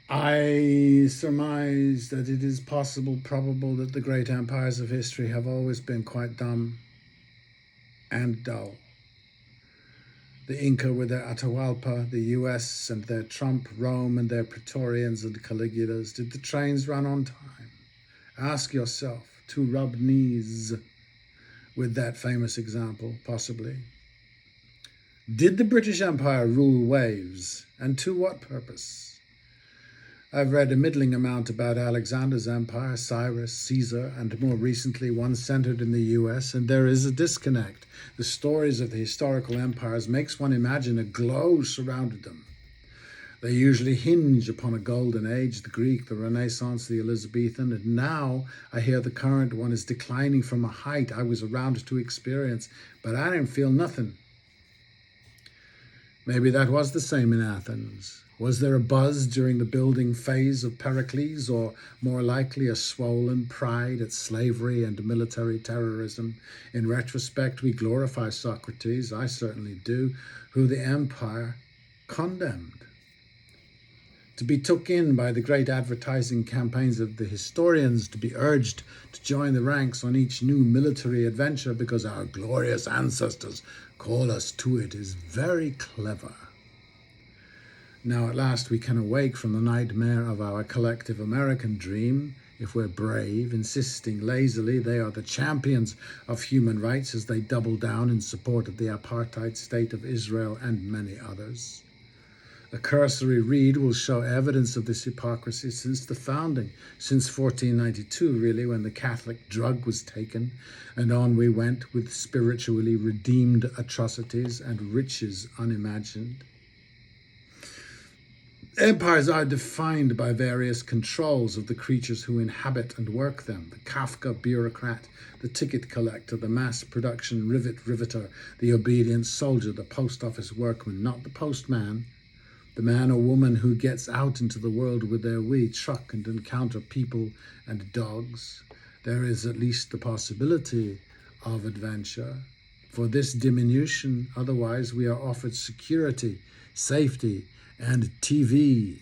I surmise that it is possible, probable, that the great empires of history have always been quite dumb and dull. The Inca with their Atahualpa, the US and their Trump, Rome and their Praetorians and Caligulas. Did the trains run on time? Ask yourself to rub knees with that famous example, possibly. Did the British Empire rule waves, and to what purpose? I've read a middling amount about Alexander's empire, Cyrus, Caesar, and more recently one centered in the US, and there is a disconnect. The stories of the historical empires makes one imagine a glow surrounded them. They usually hinge upon a golden age, the Greek, the Renaissance, the Elizabethan, and now I hear the current one is declining from a height I was around to experience, but I didn't feel nothing. Maybe that was the same in Athens. Was there a buzz during the building phase of Pericles, or more likely a swollen pride at slavery and military terrorism? In retrospect, we glorify Socrates, I certainly do, who the empire condemned. To be took in by the great advertising campaigns of the historians, to be urged to join the ranks on each new military adventure because our glorious ancestors call us to it, is very clever. Now at last we can awake from the nightmare of our collective American dream, if we're brave, insisting lazily they are the champions of human rights as they double down in support of the apartheid state of Israel and many others. A cursory read will show evidence of this hypocrisy since the founding, since 1492 really, when the Catholic drug was taken, and on we went with spiritually redeemed atrocities and riches unimagined. Empires are defined by various controls of the creatures who inhabit and work them. The Kafka bureaucrat, the ticket collector, the mass production riveter, the obedient soldier, the post office workman, not the postman, the man or woman who gets out into the world with their wee truck and encounter people and dogs. There is at least the possibility of adventure. For this diminution, otherwise we are offered security, safety, and TV.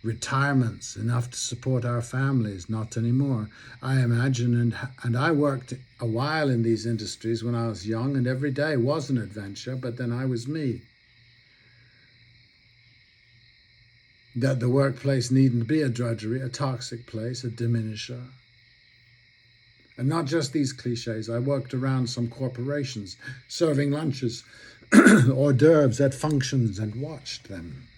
Retirements, enough to support our families, not anymore. I imagine, and I worked a while in these industries when I was young, and every day was an adventure, but then I was me. That the workplace needn't be a drudgery, a toxic place, a diminisher. And not just these cliches. I worked around some corporations, serving lunches, hors d'oeuvres at functions, and watched them.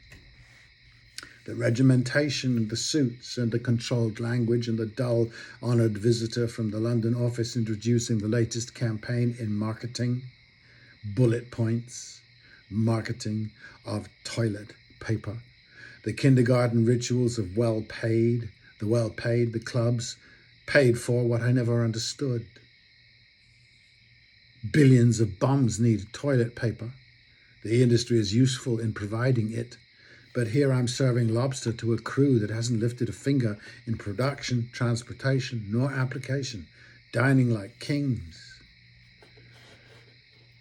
The regimentation and the suits and the controlled language and the dull, honoured visitor from the London office introducing the latest campaign in marketing, bullet points, marketing of toilet paper. The kindergarten rituals of well-paid, the clubs, paid for what I never understood. Billions of bums need toilet paper. The industry is useful in providing it, but here I'm serving lobster to a crew that hasn't lifted a finger in production, transportation, nor application, dining like kings.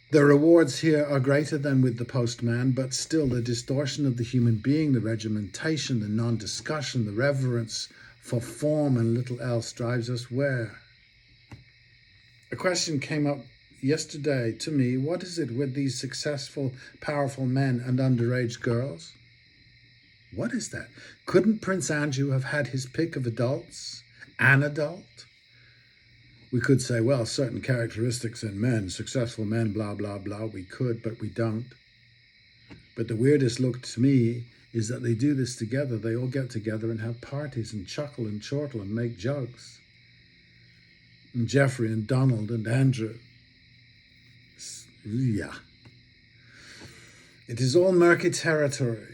The rewards here are greater than with the postman, but still the distortion of the human being, the regimentation, the non-discussion, the reverence for form and little else drives us where? A question came up yesterday to me: what is it with these successful, powerful men and underage girls? What is that? Couldn't Prince Andrew have had his pick of adults? An adult? We could say, well, certain characteristics in men, successful men, blah, blah, blah. We could, but we don't. But the weirdest look to me is that they do this together. They all get together and have parties and chuckle and chortle and make jokes. And Jeffrey and Donald and Andrew. Yeah. It is all murky territory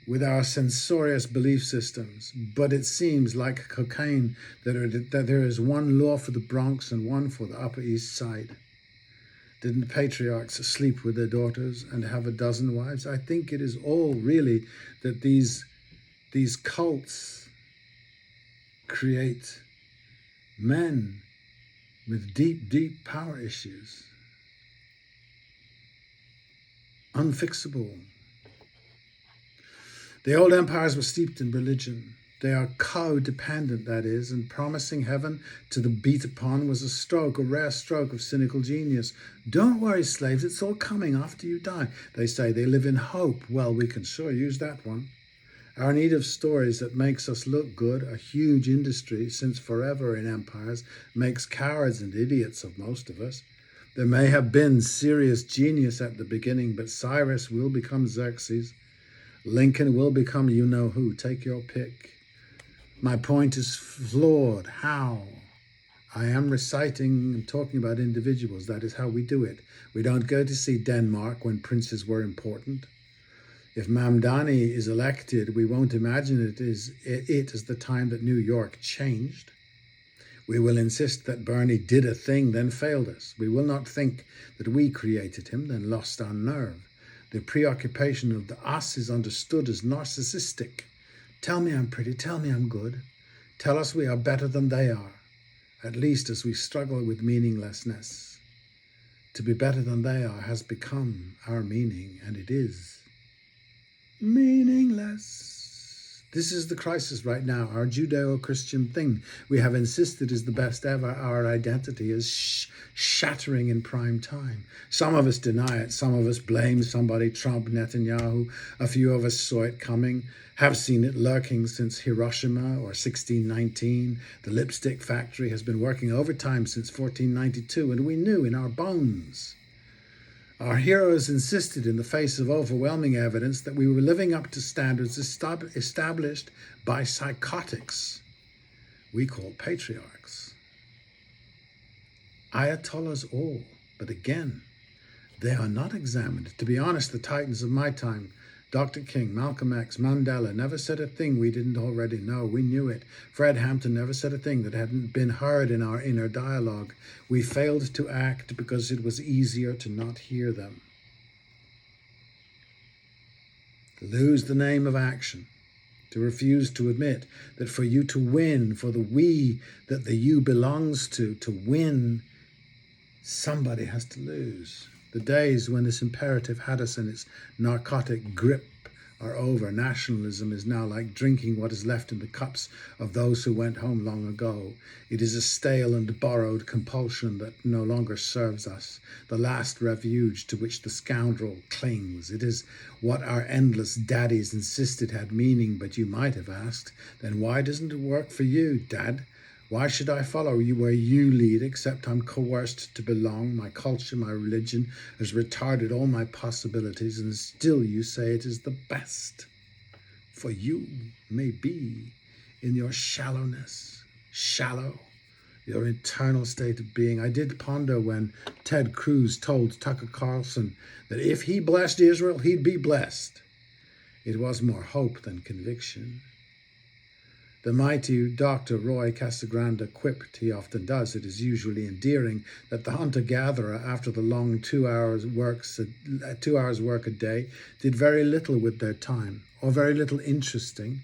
with our censorious belief systems, but it seems like cocaine that there is one law for the Bronx and one for the Upper East Side. Didn't the patriarchs sleep with their daughters and have a dozen wives? I think it is all really that these cults create men with deep, deep power issues. Unfixable. The old empires were steeped in religion. They are codependent, that is, and promising heaven to the beat upon was a rare stroke of cynical genius. Don't worry, slaves, it's all coming after you die. They say they live in hope. Well, we can sure use that one. Our need of stories that makes us look good, a huge industry since forever in empires, makes cowards and idiots of most of us. There may have been serious genius at the beginning, but Cyrus will become Xerxes. Lincoln will become you-know-who. Take your pick. My point is flawed. How? I am reciting and talking about individuals. That is how we do it. We don't go to see Denmark when princes were important. If Mamdani is elected, we won't imagine it as the time that New York changed. We will insist that Bernie did a thing, then failed us. We will not think that we created him, then lost our nerve. The preoccupation of the us is understood as narcissistic. Tell me I'm pretty, tell me I'm good. Tell us we are better than they are, at least as we struggle with meaninglessness. To be better than they are has become our meaning, and it is meaningless. This is the crisis right now, our Judeo-Christian thing we have insisted is the best ever. Our identity is shattering in prime time. Some of us deny it. Some of us blame somebody, Trump, Netanyahu. A few of us saw it coming, have seen it lurking since Hiroshima or 1619. The lipstick factory has been working overtime since 1492, and we knew in our bones. Our heroes insisted in the face of overwhelming evidence that we were living up to standards established by psychotics we call patriarchs. Ayatollahs all, but again, they are not examined. To be honest, the titans of my time, Dr. King, Malcolm X, Mandela, never said a thing we didn't already know. We knew it. Fred Hampton never said a thing that hadn't been heard in our inner dialogue. We failed to act because it was easier to not hear them. Lose the name of action. To refuse to admit that for you to win, for the we that the you belongs to win, somebody has to lose. The days when this imperative had us in its narcotic grip are over. Nationalism is now like drinking what is left in the cups of those who went home long ago. It is a stale and borrowed compulsion that no longer serves us, the last refuge to which the scoundrel clings. It is what our endless daddies insisted had meaning, but you might have asked, then why doesn't it work for you, Dad? Why should I follow you where you lead, except I'm coerced to belong? My culture, my religion has retarded all my possibilities, and still you say it is the best. For you may be in your shallowness, shallow, your eternal state of being. I did ponder when Ted Cruz told Tucker Carlson that if he blessed Israel, he'd be blessed. It was more hope than conviction. The mighty Dr. Roy Casagrande quipped, he often does, it is usually endearing, that the hunter-gatherer, after the long 2 hours work a day, did very little with their time, or very little interesting.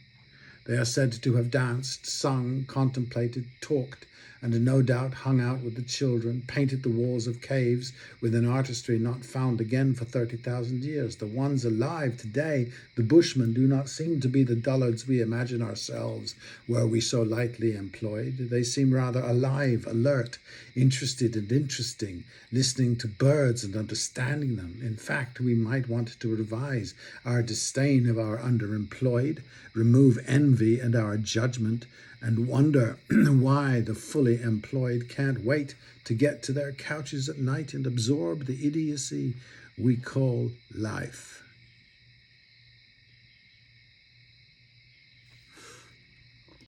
They are said to have danced, sung, contemplated, talked, and no doubt hung out with the children, painted the walls of caves with an artistry not found again for 30,000 years. The ones alive today, the Bushmen, do not seem to be the dullards we imagine ourselves were we so lightly employed. They seem rather alive, alert, interested and interesting, listening to birds and understanding them. In fact, we might want to revise our disdain of our underemployed, remove envy and our judgment, and wonder why the fully employed can't wait to get to their couches at night and absorb the idiocy we call life.